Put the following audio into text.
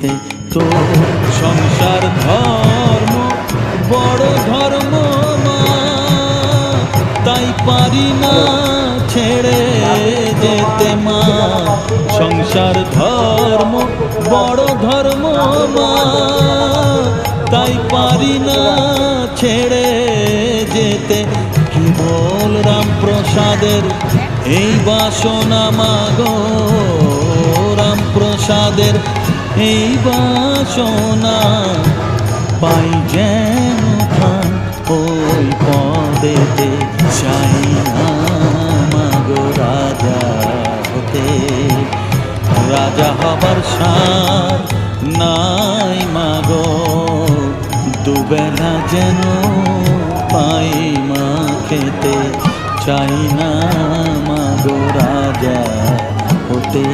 যেতে। তো সংসার ধর্ম বড় ধর্ম মা, তাই পারি না ছেড়ে যেতে মা। সংসার ধর্ম বড় ধর্ম মা, তাই পারি না ছেড়ে যেতে। কেবল রামপ্রসাদের এই বাসনা মাগো, রামপ্রসাদের এই বাসনা, পাই যেন প্রাণ ওই পদেতে। চাই না মাগো রাজা হতে, রাজা হবার সার নাই মাগো। দুবেলা যেন পাই মা খেতে, চাই না মাগো রাজা হতে।